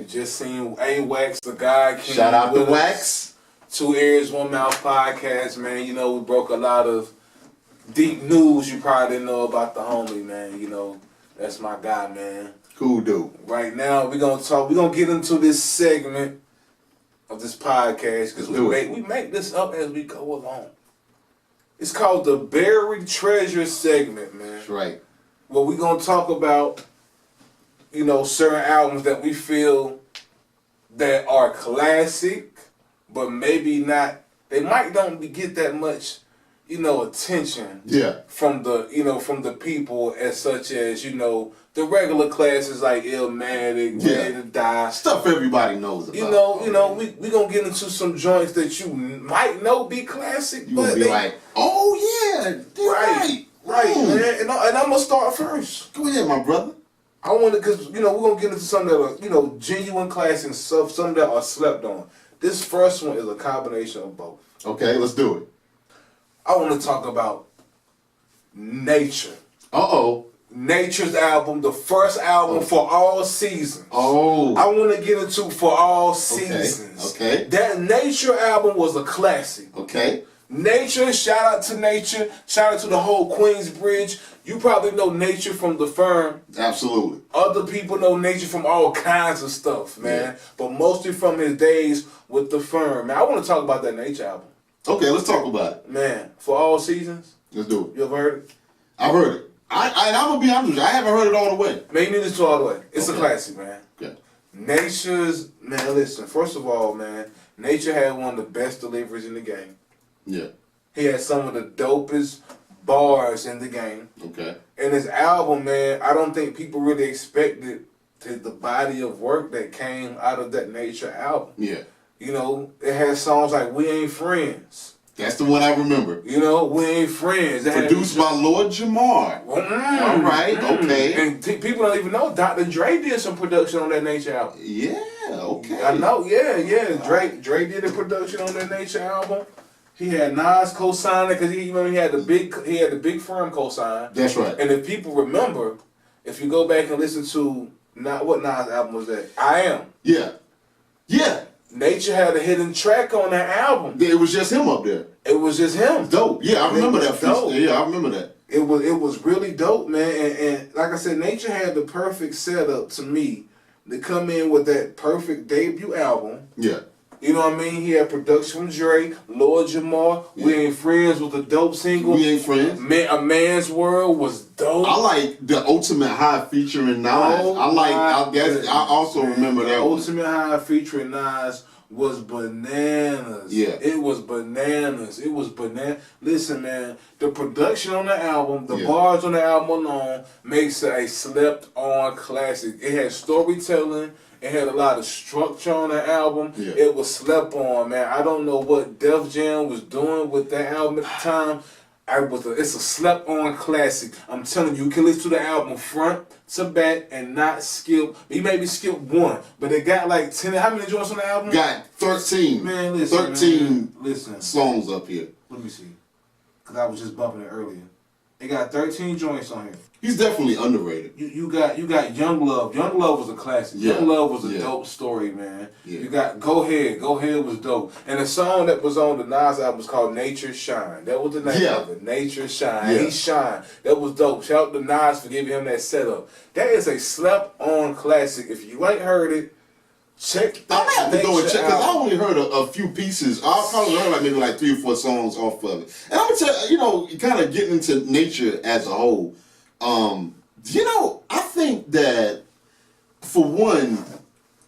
You just seen A-Wax, the guy. Shout out to Wax. 2 Ears, 1 Mouth podcast, man. You know, we broke a lot of deep news you probably didn't know about the homie, man. You know, that's my guy, man. Cool dude. Right now, we're gonna get into this segment of this podcast because we make this up as we go along. It's called the Buried Treasure segment, man. That's right. Well, we're gonna talk about, you know, certain albums that we feel that are classic, but maybe not. They might don't get that much, you know, attention. Yeah. From the people as such as, you know, the regular classes like Illmatic, Ready to Die. Stuff everybody knows about. You know, we gonna get into some joints that you might know be classic, you but gonna be like, oh yeah, right, man. And I'm gonna start first. Go ahead, my brother. I want to, because, you know, we're gonna get into some that are, you know, genuine classic and stuff, some that are slept on. This first one is a combination of both. Okay, let's do it. I want to talk about Nature. Nature's album, the first album for all seasons. I want to get into for all seasons. Okay. That Nature album was a classic. Okay. Nature, shout out to Nature. Shout out to the whole Queensbridge. You probably know Nature from The Firm. Absolutely. Other people know Nature from all kinds of stuff, man. Yeah. But mostly from his days with The Firm. Man, I want to talk about that Nature album. Okay, let's talk about it. Man, for all seasons. Let's do it. You ever heard it? I've heard it. I'm going to be honest with you. I haven't heard it all the way. Man, you need to all the way. It's a classic, man. Okay. Nature's, man, listen. First of all, man, Nature had one of the best deliveries in the game. Yeah. He had some of the dopest bars in the game. Okay. And his album, man, I don't think people really expected the body of work that came out of that Nature album. Yeah. You know, it had songs like We Ain't Friends. That's the one I remember. You know, We Ain't Friends. Produced by Lord Jamar. All right, okay. And people don't even know Dr. Dre did some production on that Nature album. Yeah, okay. I know, yeah. Dre did a production on that Nature album. He had Nas co-sign it because he had the big Firm co-sign. That's right. And if people remember, if you go back and listen to what Nas album was that? I Am. Yeah. Nature had a hidden track on that album. It was just him up there. It was just him. Dope. Yeah, I remember that. Dope. Yeah, I remember that. It was really dope, man. And like I said, Nature had the perfect setup to me to come in with that perfect debut album. Yeah. You know what I mean? He had production from Dre, Lord Jamar. Yeah. We Ain't Friends was a dope single. We Ain't Friends. A Man's World was dope. I like the Ultimate High featuring Nas. I also remember that one. Ultimate High featuring Nas was bananas. Yeah. It was bananas. Listen, man, the production on the album, the bars on the album alone makes it a slept-on classic. It had storytelling. It had a lot of structure on the album. Yeah. It was slept on, man. I don't know what Def Jam was doing with that album at the time. It's a slept-on classic. I'm telling you, you can listen to the album front to back and not skip. You maybe skip one, but it got like 10. How many joints on the album? Got 13. Man, listen. 13 songs up here. Let me see. Because I was just bumping it earlier. It got 13 joints on here. He's definitely underrated. You got Young Love. Young Love was a classic. Yeah. Young Love was a dope story, man. Yeah. You got Go Ahead. Go Ahead was dope. And the song that was on the Nas album was called Nature Shine. That was the name of it. Nature Shine. Yeah. He shine. That was dope. Shout out to Nas for giving him that setup. That is a slept-on classic. If you ain't heard it, check that. I'm gonna have to go and check because I album. only heard a few pieces. I probably heard maybe like 3 or 4 songs off of it. And I'm gonna tell you, kind of getting into Nature as a whole. I think that for one,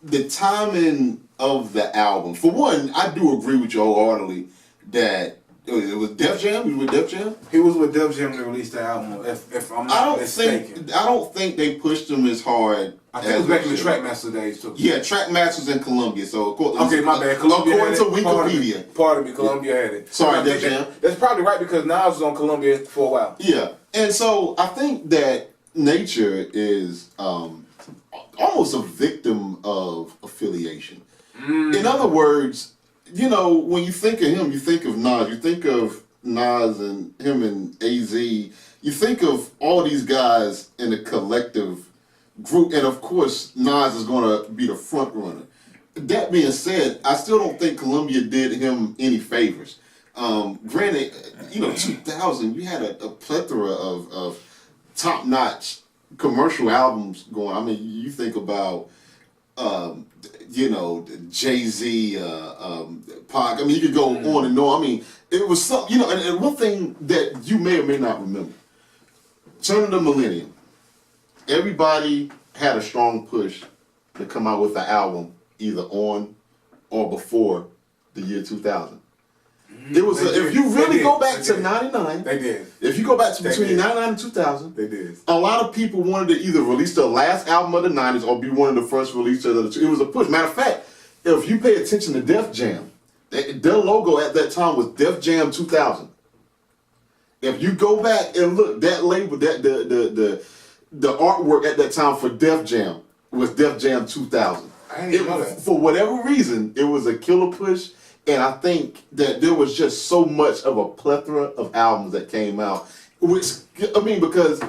the timing of the album. For one, I do agree with you wholeheartedly that it was Def Jam. He was with Def Jam. He was with Def Jam to release the album. If I'm not mistaken, I don't think they pushed him as hard. I think it was back in the Trackmaster days too. Yeah, Trackmasters in Columbia. So okay, my bad. Columbia according to Wikipedia. Pardon me, Columbia had it. Sorry, Def Jam. That's probably right because Nas was on Columbia for a while. Yeah, and so I think that Nature is almost a victim of affiliation. In other words, when you think of him, you think of Nas. You think of Nas and him and AZ. You think of all these guys in a collective, group, and of course Nas is going to be the front runner. That being said, I still don't think Columbia did him any favors. Granted, 2000, you had a plethora of top-notch commercial albums going. I mean, you think about, Jay-Z, Pac. I mean, you could go on and on. I mean, it was something, and one thing that you may or may not remember, turning the millennium, everybody had a strong push to come out with an album either on or before the year 2000. It was if you really go back to 99, they did. If you go back to between 99 and 2000, they did. A lot of people wanted to either release the last album of the 90s or be one of the first releases of the. It was a push. Matter of fact, if you pay attention to Def Jam, their logo at that time was Def Jam 2000. If you go back and look, that label, that the artwork at that time for Def Jam was Def Jam 2000. I didn't even know that. For whatever reason, it was a killer push, and I think that there was just so much of a plethora of albums that came out. Which, I mean, because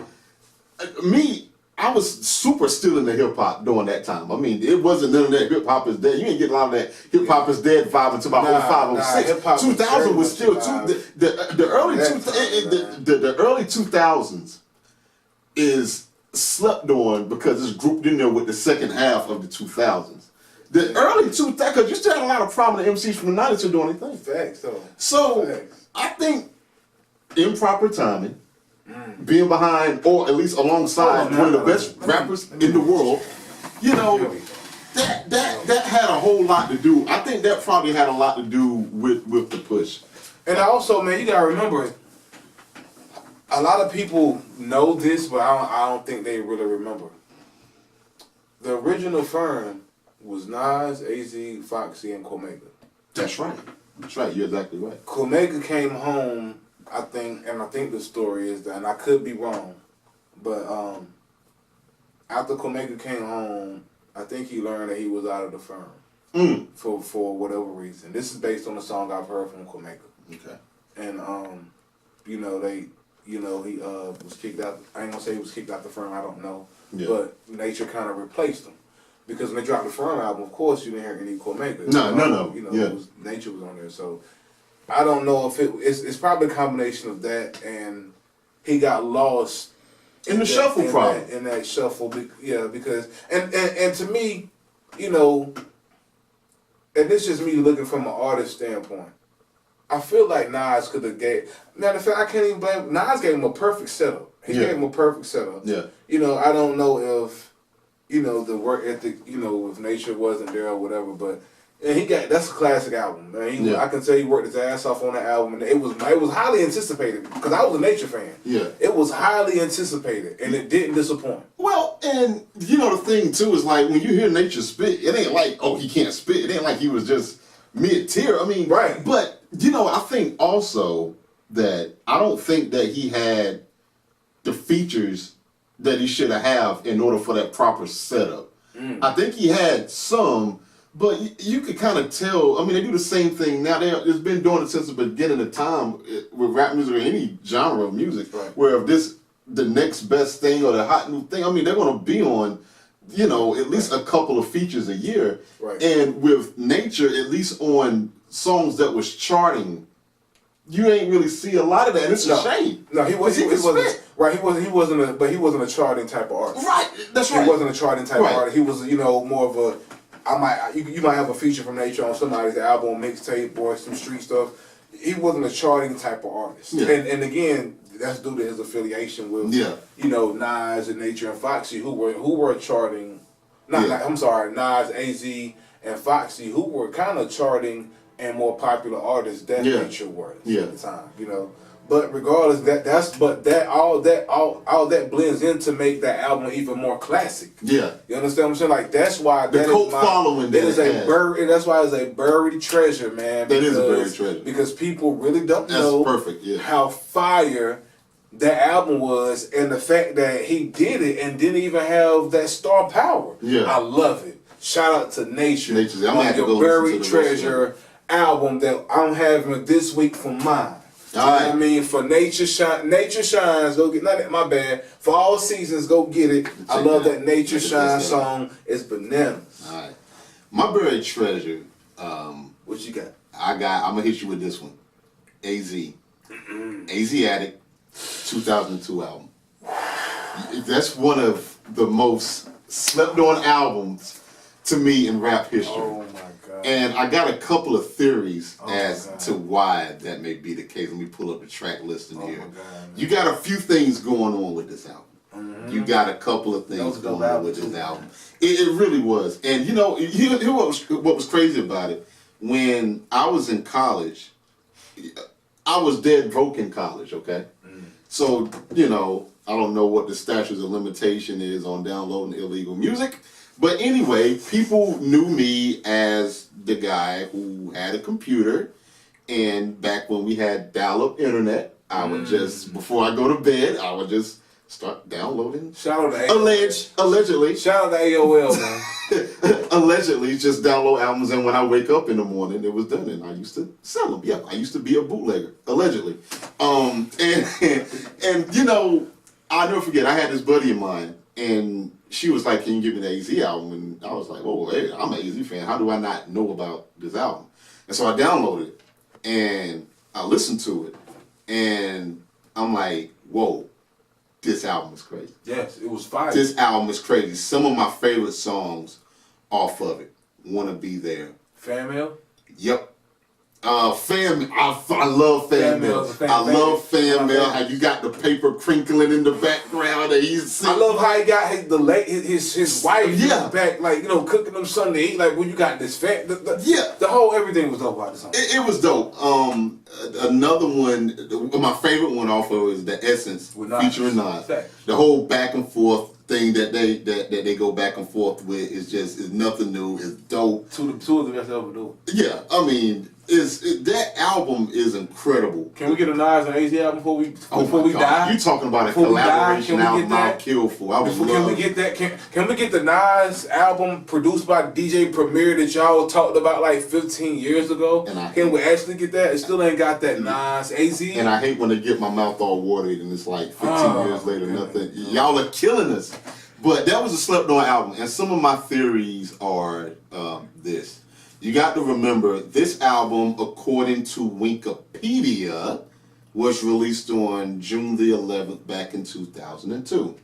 I was super still into hip hop during that time. I mean, it wasn't none of that hip hop is dead. You didn't get a lot of that hip hop is dead vibe until about 05, 06. 2000 was still the early 2000s is slept on because it's grouped in there with the second half of the 2000s. The early 2000s, because you still had a lot of prominent MCs from the 90s who doing anything. Facts, though. So, Facts. I think improper timing, being behind or at least alongside one of the best rappers in the world, that had a whole lot to do. I think that probably had a lot to do with the push. And also, man, you gotta remember, a lot of people know this, but I don't think they really remember. The original firm was Nas, AZ, Foxy, and Cormega. That's right. That's right. You're exactly right. Cormega came home, I think the story is that, and I could be wrong, but after Cormega came home, I think he learned that he was out of the firm for whatever reason. This is based on a song I've heard from Cormega. Okay. And he was kicked out. I ain't gonna say he was kicked out the firm. I don't know, but Nature kind of replaced him. Because when they dropped the Firm album, of course, you didn't hear any Cormega. No. Nature was on there. So I don't know if it's probably a combination of that, and he got lost in the shuffle problem. In that shuffle, because and to me, and this is just me looking from an artist standpoint. I feel like Nas could have matter of fact, I can't even blame Nas. Gave him a perfect setup. He gave him a perfect setup. Yeah. I don't know if the work ethic, if Nature wasn't there or whatever, but that's a classic album, man. I can tell he worked his ass off on the album, and it was highly anticipated because I was a Nature fan. Yeah, it was highly anticipated, and it didn't disappoint. Well, and the thing too is like when you hear Nature spit, it ain't like he can't spit. It ain't like he was just mid tier. I mean, right. But I think also that I don't think that he had the features that he should have in order for that proper setup. I think he had some, but you could kind of tell. I mean, they do the same thing now. They've been doing it since the beginning of time with rap music or any genre of music, right. Where if this the next best thing or the hot new thing, I mean, they're going to be on, at least a couple of features a year. Right. And with Nature, at least on songs that was charting, you ain't really see a lot of that. And it's a shame. No, he wasn't. Right, he wasn't a charting type of artist. Right, that's right. He wasn't a charting type of artist. He was, more of a. You might have a feature from Nature on somebody's album, mixtape, or some street stuff. He wasn't a charting type of artist. Yeah. And again, that's due to his affiliation with, Nas and Nature and Foxy, who were charting. Nas, AZ, and Foxy, who were kind of charting and more popular artists than Nature was at the time, But regardless, all that blends in to make that album even more classic. Yeah, you understand what I'm saying? Like that's why the cult following that's why it's a buried treasure, man. That is a buried treasure because people really don't know how fire that album was, and the fact that he did it and didn't even have that star power. Yeah, I love it. Shout out to Nature on your buried treasure album that I'm having this week for mine. All right. I mean, for Nature Shines, go get, not my bad. For All Seasons, go get it. I love that Nature Shine song. It's bananas. All right. My buried treasure. What you got? I'm gonna hit you with this one. AZ. AZ Addict, 2002 album. That's one of the most slept on albums to me in rap history. Oh my God. And I got a couple of theories as to why that may be the case. Let me pull up the track list in here. My God, you got a few things going on with this album. You got a couple of things going on with this album. It really was. And you know, here what was crazy about it. When I was in college, I was dead broke in college, okay? So, you know, I don't know what the statute of limitation is on downloading illegal music. But anyway, people knew me as the guy who had a computer. And back when we had dial-up internet, I would just, before I go to bed, I would just start downloading. Shout out to AOL. Allegedly. Shout out to AOL, man. Allegedly, just download albums, and when I wake up in the morning, it was done, and I used to sell them. Yeah, I used to be a bootlegger, allegedly. And you know, I'll never forget, I had this buddy of mine, and she was like, "Can you give me the AZ album?" And I was like, "Oh, hey, I'm an AZ fan. How do I not know about this album?" And so I downloaded it, and I listened to it, and I'm like, "Whoa, this album is crazy." Yes, it was fire. This album is crazy. Some of my favorite songs off of it. Wanna Be There. Fan Mail? Yep. I love Fan Mail. I love Fan Mail. How you got the paper crinkling in the background and he's sitting. I love how he got his wife in the back, like, you know, cooking them something to eat. Like, when you got this the whole everything was dope about the song. It was dope. Another one, my favorite one off of is The Essence featuring Nas. The whole back and forth thing that they go back and forth with is nothing new. It's dope. Two of the best ever do. Yeah, I mean, that album is incredible. Can we get a Nas and AZ album before we die? You talking about a collaboration album I'll kill for. Can we get that? Can we get the Nas album produced by DJ Premier that y'all talked about like 15 years ago? Can we actually get that? It still ain't got that Nas AZ. And I hate when they get my mouth all watered and it's like 15 years later, nothing. Y'all are killing us. But that was a slept on album, and some of my theories are this. You got to remember, this album, according to Wikipedia, was released on June the 11th back in 2002.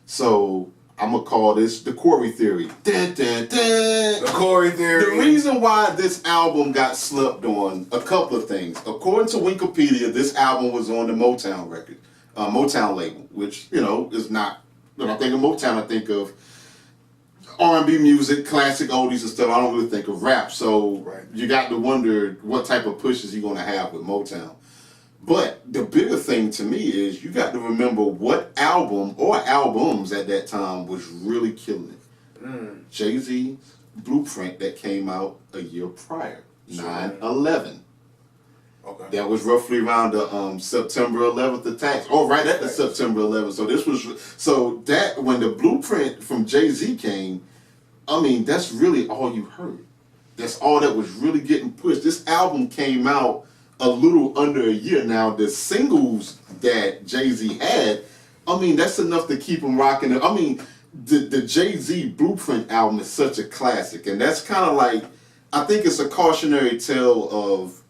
So I'm going to call this the Corey Theory. Dun, dun, dun. The Corey Theory. The reason why this album got slept on, a couple of things. According to Wikipedia, this album was on the Motown record, Motown label, which, you know, is not, when I think of Motown, I think of R&B music, classic oldies and stuff. I don't really think of rap. So you got to wonder what type of push is he going to have with Motown. But the bigger thing to me is you got to remember what album or albums at that time was really killing it. Jay-Z's Blueprint that came out a year prior, 9/11. Okay. That was roughly around the September 11th attacks. Oh, right at the September 11th. So this was that when the Blueprint from Jay-Z came, I mean, that's really all you heard. That's all that was really getting pushed. This album came out a little under a year now. The singles that Jay-Z had, I mean, that's enough to keep him rocking. I mean, the Jay-Z Blueprint album is such a classic, and that's kind of like, I think it's a cautionary tale of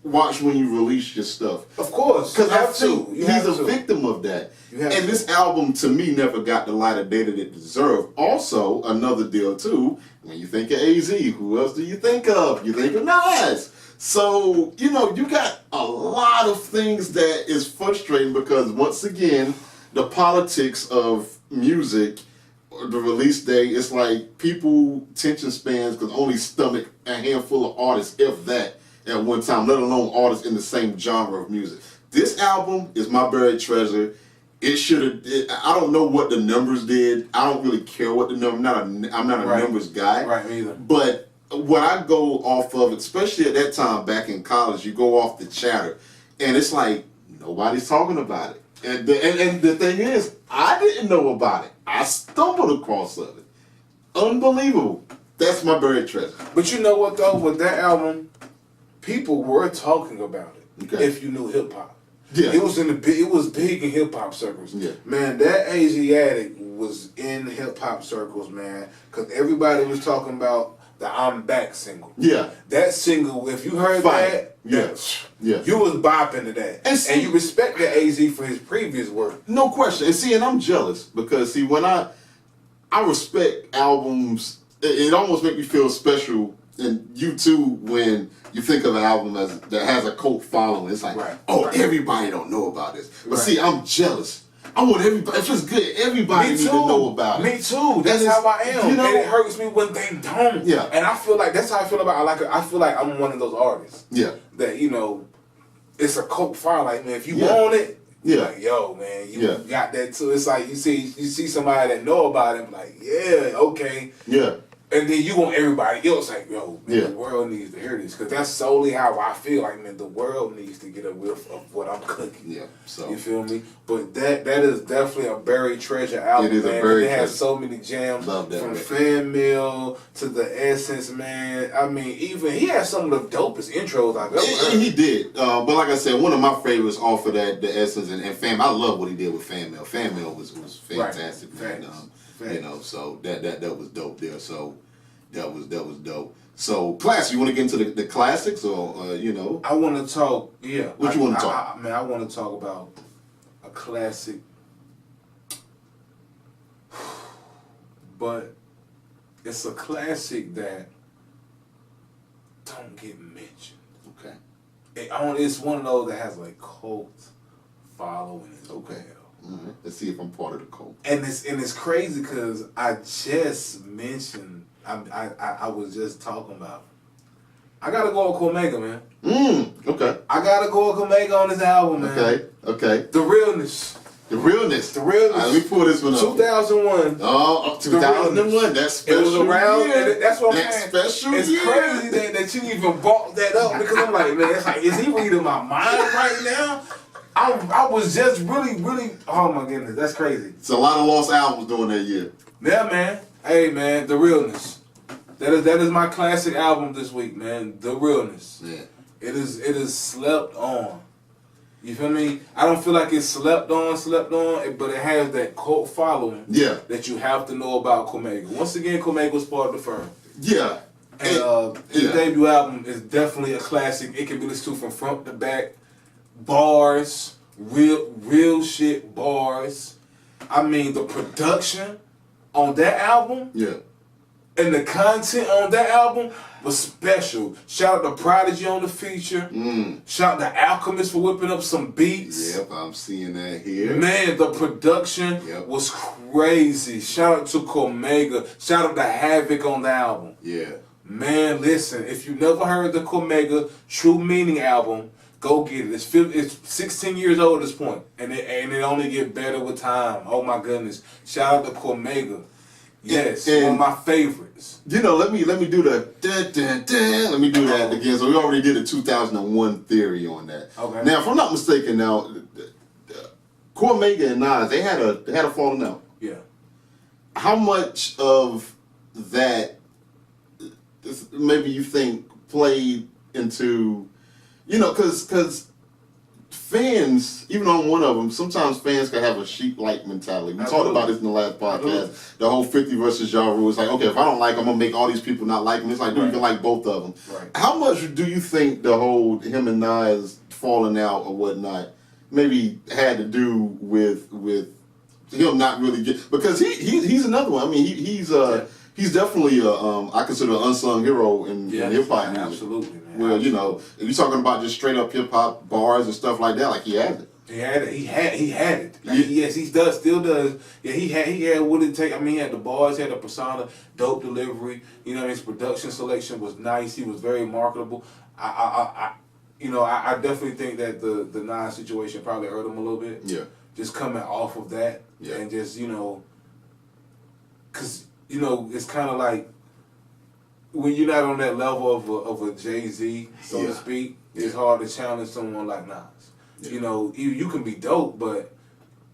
watch when you release your stuff. Of course. Because I think he's a victim of that. And this album, to me, never got the light of day that it deserved. Also, another deal, too, when you think of AZ, who else do you think of? You think of Nas. So, you know, you got a lot of things that is frustrating because, once again, the politics of music, the release day, it's like people, attention spans could only stomach a handful of artists, if that, at one time, let alone artists in the same genre of music. This album is my buried treasure. It should have. I don't know what the numbers did. I don't really care what the number. I'm not a numbers guy. Right, me either. But what I go off of, especially at that time back in college, you go off the chatter, and it's like nobody's talking about it. And the thing is, I didn't know about it. I stumbled across of it. Unbelievable. That's my buried treasure. But you know what though, with that album, people were talking about it. Okay. if you knew hip hop. Yeah. It was big in hip hop circles. Yeah. Man, that Asiatic was in hip hop circles, man, because everybody was talking about the "I'm Back" single. Yeah. That single, if you heard Fire. that, Yeah. you was bopping to that, and you respected AZ for his previous work. No question. And see, and I'm jealous because see, when I respect albums, it almost makes me feel special, and you too when you think of an album that has a cult following. It's like, everybody don't know about this. But see, I'm jealous. I want everybody. If it's good, everybody need to know about it. Me too. That's how I am. You know, and it hurts me when they don't. Yeah. And I feel like that's how I feel about. I feel like I'm one of those artists. Yeah. That it's a cult file. Like, man, if you want it, yeah, like, yo, man, you got that too. It's like you see somebody that know about it, like, yeah, okay, yeah. And then you want everybody else like, yo, man, the world needs to hear this, because that's solely how I feel. Like, man, the world needs to get a whiff of what I'm cooking. Yeah, so you feel me? But that is definitely a buried treasure album. It is man. a buried It has treasure. so many jams, Love that, from man. Fan Mail to The Essence, man. I mean, even he has some of the dopest intros I've ever heard. He did, but like I said, one of my favorites off of that, The Essence and Fan. I love what he did with Fan Mail. Fan Mail was fantastic, man. So that was dope there. So. That was dope. So, class, you want to get into the classics, or I want to talk. Yeah. What you want to talk? I want to talk about a classic, but it's a classic that don't get mentioned. Okay. It's one of those that has like cult following. Okay. Mm-hmm. Let's see if I'm part of the cult. And it's crazy because I just mentioned. I was just talking about. I gotta go with Omega, man. Okay. I gotta go with Omega on this album, man. Okay. The realness. Let me pull this one up. 2001. Oh, 2001. That's special. It was around. Year. And that's what I'm that saying. Special it's year. crazy that you even brought that up, because I'm like, man, it's like, is he reading my mind right now? I was just really. Oh my goodness, that's crazy. It's a lot of lost albums during that year. Yeah, man. Hey, man, The Realness. That is my classic album this week, man. The Realness. Yeah. It is slept on. You feel me? I don't feel like it's slept on, but it has that cult following. Yeah. That you have to know about Komega. Once again, Komega was part of the firm. Yeah. And his debut album is definitely a classic. It can be listened to from front to back. Bars, real shit bars. I mean, the production on that album. Yeah. And the content on that album was special. Shout out to Prodigy on the feature. Shout out to Alchemist for whipping up some beats. Yep, I'm seeing that here. Man, the production was crazy. Shout out to Komega. Shout out to Havoc on the album. Yeah. Man, listen, if you never heard the Komega True Meaning album, go get it. It's 16 years old at this point, and it only get better with time. Oh my goodness. Shout out to Komega. Yes, and one of my favorites. Let me do the let me do that again. So we already did a 2001 theory on that. Okay. Now, if I'm not mistaken, Omega and Nas, they had a falling out. Yeah. How much of that maybe you think played into, because fans, even on one of them, sometimes fans can have a sheep-like mentality. We talked about this in the last podcast. The whole 50 versus Ja rule. It's like, okay, if I don't like them, I'm going to make all these people not like them. It's like, dude, you can like both of them. Right. How much do you think the whole him and Nas falling out or whatnot maybe had to do with him not really get, because he's another one. I mean, he's definitely I consider an unsung hero in hip hop music. Absolutely, man. Well, if you're talking about just straight up hip hop bars and stuff like that, like he has it. He had it. Yes, he still does. Yeah, he had what it take. I mean, he had the bars, he had the persona, dope delivery. His production selection was nice. He was very marketable. I definitely think that the Nas situation probably hurt him a little bit. Yeah. Just coming off of that, and just because it's kind of like when you're not on that level of a Jay-Z, so to speak, it's hard to challenge someone like Nas. Yeah. You can be dope, but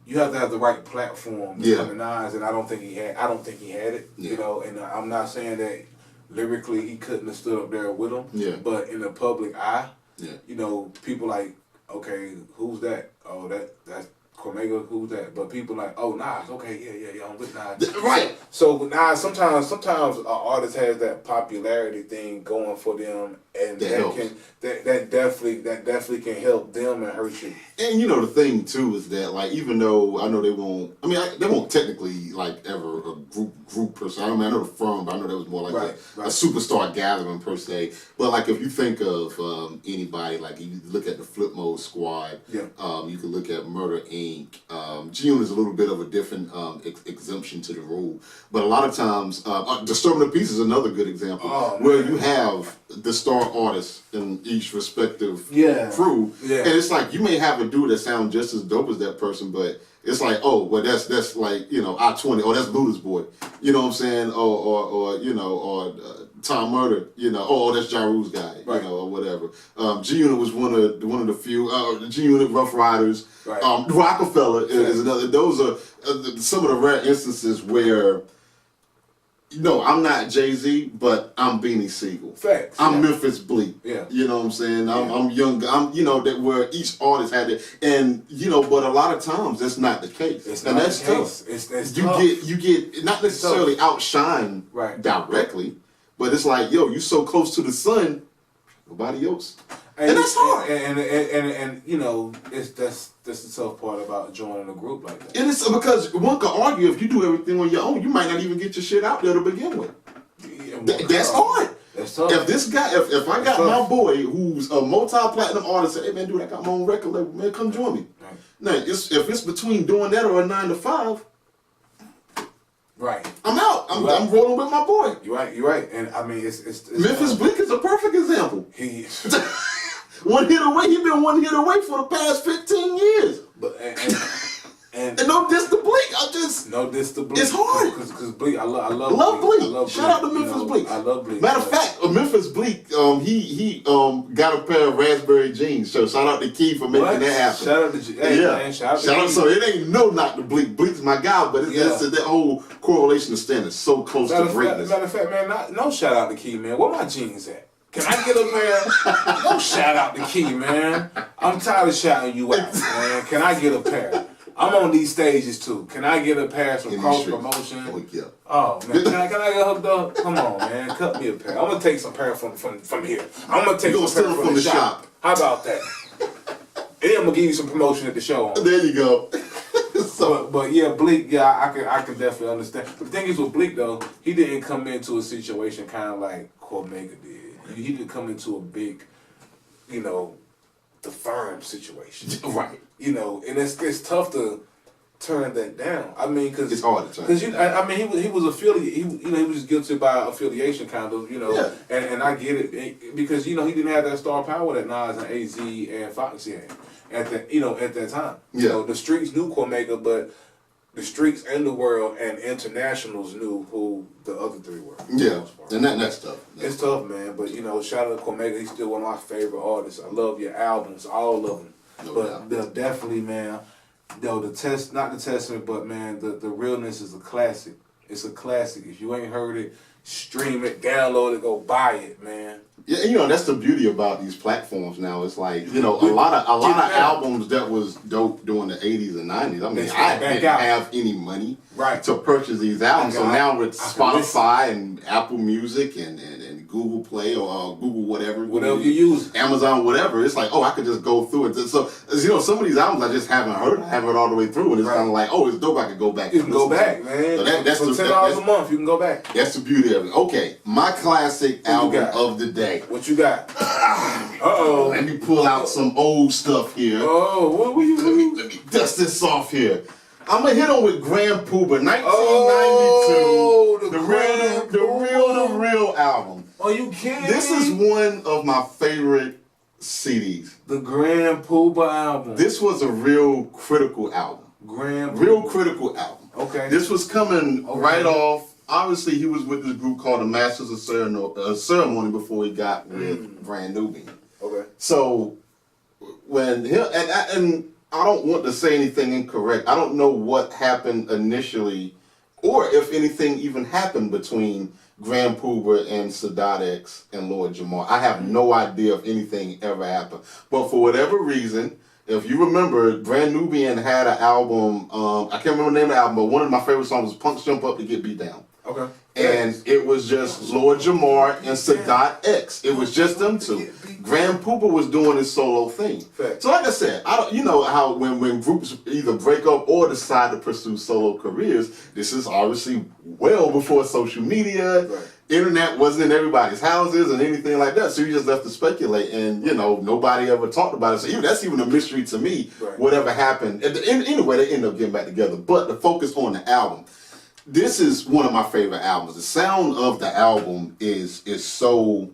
you have to have the right platform to come to Nas, and I don't think he had it. Yeah. And I'm not saying that lyrically he couldn't have stood up there with him. Yeah. But in the public eye, Yeah. You know, people like, okay, who's that? Oh, that's Cormega, who's that? But people like, oh, Nas, okay, yeah, I'm with Nas. Right. So Nas, sometimes an artist has that popularity thing going for them, and that definitely can help them and hurt you. And you know the thing too is that like even though I know they won't, I mean they won't technically like ever a group per se. I mean I know the firm, but I know that was more like a superstar gathering per se. But like if you think of anybody, like you look at the Flip Mode Squad, you can look at Murder Inc. G-Unit is a little bit of a different exemption to the rule, but a lot of times Disturbing the Peace is another good example where you have the star artists in each respective crew, and it's like you may have a dude that sounds just as dope as that person, but it's like, oh, well, that's like, you know, I-20, or that's Luda's Boy, you know what I'm saying, or you know, or Tom Murder, you know, oh, that's Ja Rule's guy, you know, or whatever. G-Unit was one of the few, G-Unit, Rough Riders, Rockefeller is another. Those are some of the rare instances where, no, I'm not Jay-Z, but I'm Beanie Siegel. Facts. I'm Memphis Bleak. Yeah. You know what I'm saying? I'm young. You know, that where each artist had it. And, you know, but a lot of times that's not the case. It's and not that's the tough. case. It's you tough. You get not necessarily outshined directly, but it's like, yo, you so close to the sun, nobody else. And that's hard. And you know, that's the tough part about joining a group like that. And it's because one could argue if you do everything on your own, you might not even get your shit out there to begin with. That's hard. That's tough. If this guy, if I got my boy who's a multi-platinum artist, say, hey man, dude, I got my own record label, man, come join me. Right. Now, if it's between doing that or a 9 to 5, right, I'm out. I'm rolling with my boy. You're right. And I mean, it's Memphis Bleak is a perfect example. He one hit away. He's been one hit away for the past 15 years. But and no diss to Bleak. No diss to Bleak. It's hard because Bleak. I love Bleak. I love Shout out to Memphis Bleak. I love Bleak. Matter of fact, Memphis Bleak, he got a pair of raspberry jeans. So shout out to Key for making that happen. Shout out to man, shout out. So it ain't no knock to Bleak. Bleak's my guy, but it's that whole correlation of standards so close to greatness. Matter of fact, man, no shout out to Key, man. Where my jeans at? Can I get a pair? No shout out to Key, man. I'm tired of shouting you out, man. Can I get a pair? I'm on these stages too. Can I get a pair from cross promotion? Oh man, can I get hooked up? Come on, man, cut me a pair. I'm gonna take some pair from here. I'm gonna take some pair from the shop. How about that? And then I'm gonna give you some promotion at the show. There you go. But yeah, Bleak, I can definitely understand. But the thing is with Bleak though, he didn't come into a situation kind of like Cormega did. He didn't come into a big, you know, the firm situation. Right. You know, and it's tough to turn that down. I mean, because it's hard to turn. Because I mean, he was affiliated. He was guilty by affiliation, kind of. You know, and I get it because you know he didn't have that star power that Nas and AZ and Foxy had at that time. Yeah. You know, the streets knew Cormega, but the streets and the world and internationals knew who the other three were. Yeah, and that's tough. It's tough, man. But you know, shout out to Cormega. He's still one of my favorite artists. I love your albums, all of them. But definitely, man. Though not the testament, but man, the realness is a classic. It's a classic. If you ain't heard it, stream it, download it, go buy it, man. Yeah, you know, that's the beauty about these platforms now. It's like, you know, a lot of albums that was dope during the 80s and 90s. I mean, I didn't have any money to purchase these albums. So now with Spotify and Apple Music and Google Play or Google whatever you use, Amazon, whatever, it's like, oh, I could just go through it. So, you know, some of these albums I just haven't heard. I haven't heard all the way through. And it's kind of like, oh, it's dope. I could go back. You can go back, man. So that's for $10 a month, you can go back. That's the beauty of it. Okay, my classic album of the day. What you got? Uh-oh. Let me pull out some old stuff here. Oh, what were you doing? Let me dust this off here. I'm going to hit on with Grand Puba, 1992. Oh, the real album. Are you kidding? This is one of my favorite CDs. The Grand Puba album. This was a real critical album. Real critical album. Okay. This was coming right off. Obviously, he was with this group called the Masters of Ceremony before he got with Brand Nubian. Okay. So when and I don't want to say anything incorrect. I don't know what happened initially, or if anything even happened between Grand Puba and Sadat X and Lord Jamar. I have no idea if anything ever happened. But for whatever reason, if you remember, Brand Nubian had an album, I can't remember the name of the album, but one of my favorite songs was Punks Jump Up to Get Beat Down. Okay. And it was just Lord Jamar and Sadat X. It was just them two. Grand Puba was doing his solo thing. So like I said, I don't, you know how when groups either break up or decide to pursue solo careers, this is obviously well before social media. Right. Internet wasn't in everybody's houses and anything like that. So you just left to speculate, and you know nobody ever talked about it. So that's even a mystery to me. Right. Whatever happened. Anyway, they ended up getting back together. But the focus on the album. This is one of my favorite albums. The sound of the album is so,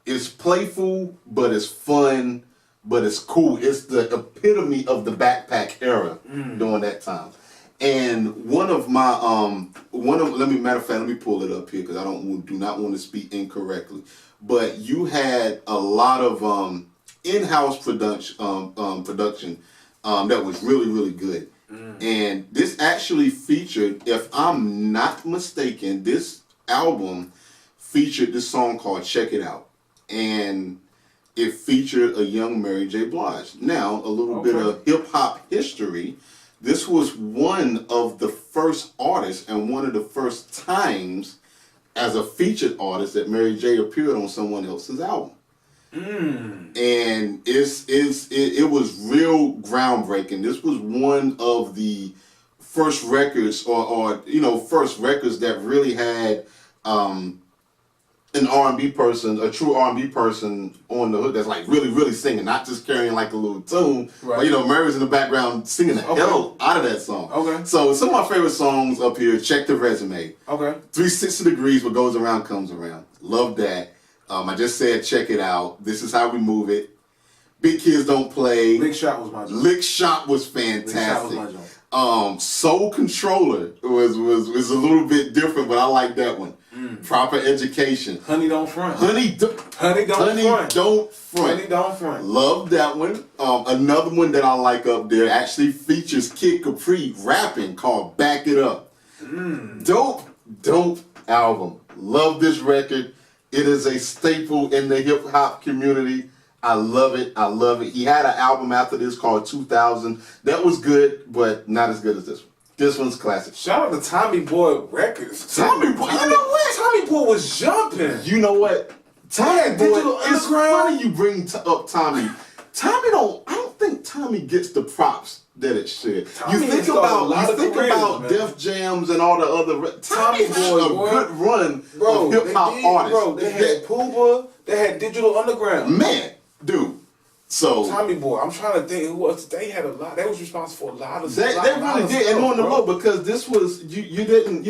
it's playful, but it's fun, but it's cool. It's the epitome of the backpack era during that time. And matter of fact, let me pull it up here because do not want to speak incorrectly. But you had a lot of in-house production that was really, really good. And this actually featured, if I'm not mistaken, this album featured this song called Check It Out. And it featured a young Mary J. Blige. Now, a little bit of hip-hop history. This was one of the first artists and one of the first times as a featured artist that Mary J. appeared on someone else's album. And it was real groundbreaking. This was one of the first records, first records that really had an R&B person, a true R&B person on the hook that's like really, really singing, not just carrying like a little tune. Right. But Mary's in the background singing the hell out of that song. Okay. So some of my favorite songs up here: Check the Resume. Okay. 360 Degrees, What Goes Around Comes Around. Love that. I just said Check It Out. This Is How We Move It. Big Kids Don't Play. Lick Shot was my joint. Lick Shot was fantastic. Lick Shot was my joint. Soul Controller was a little bit different, but I like that one. Proper Education. Honey Don't Front. Honey Don't Front. Love that one. Another one that I like up there actually features Kid Capri rapping called Back It Up. Dope album. Love this record. It is a staple in the hip hop community. I love it. I love it. He had an album after this called 2000. That was good, but not as good as this one. This one's classic. Shout out to Tommy Boy Records. Tommy Boy, you know what? Tommy Boy was jumping. You know what? Tommy Boy, it's funny you bring up Tommy. I don't think Tommy gets the props that it should. You think about Def Jams and all the other. Tommy had a good run of hip hop artists. Bro, they had Puba, they had Digital Underground. Man, dude. So Tommy Boy, I'm trying to think who else. They had a lot. They was responsible for a lot of. They really did, and on the low, because this was you didn't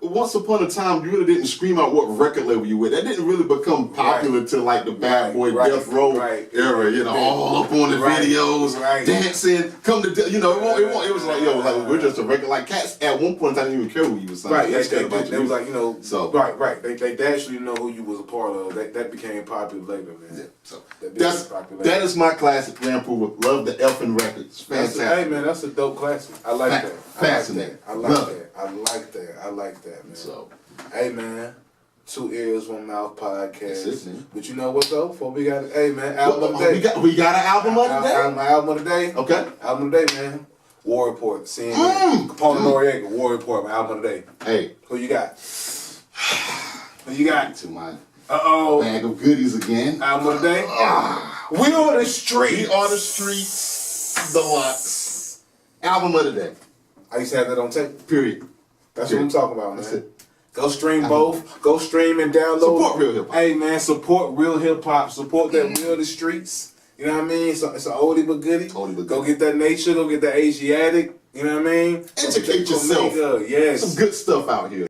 once upon a time you really didn't scream out what record label you with. That didn't really become popular till like the Bad Boy Death Row era. All up on the videos, dancing. Come to it was like we're just a regular like Cats. At one point in time, didn't even care who you was signing. Right, they was like so right. They actually know who you was a part of. That became popular later, man. Yeah, so that is my classic. Grand Puba. Love the Elfin records. Fantastic. Hey man, that's a dope classic. I like that. Fascinating. I like that, man. So, hey man, 2 Ears, 1 Mouth podcast. That's it, man. But you know what though? Before we got album of the day. We got an album of the day. Album of the day. Okay. Album of the day, man. War Report. CNN. Capone Noriega. War Report. My album of the day. Hey, who you got? Who you got? To my bag of goodies again. Album of the day. We on the street. We on the streets. Deluxe. Album of the day. I used to have that on tape. Period. That's what I'm talking about, man. That's it. Go stream both. Go stream and download. Support real hip hop. Hey man, support real hip hop. Support that real the streets. You know what I mean? So it's an oldie but goodie. Go get that nature. Go get that Asiatic. You know what I mean? Educate yourself. Yes. Some good stuff out here.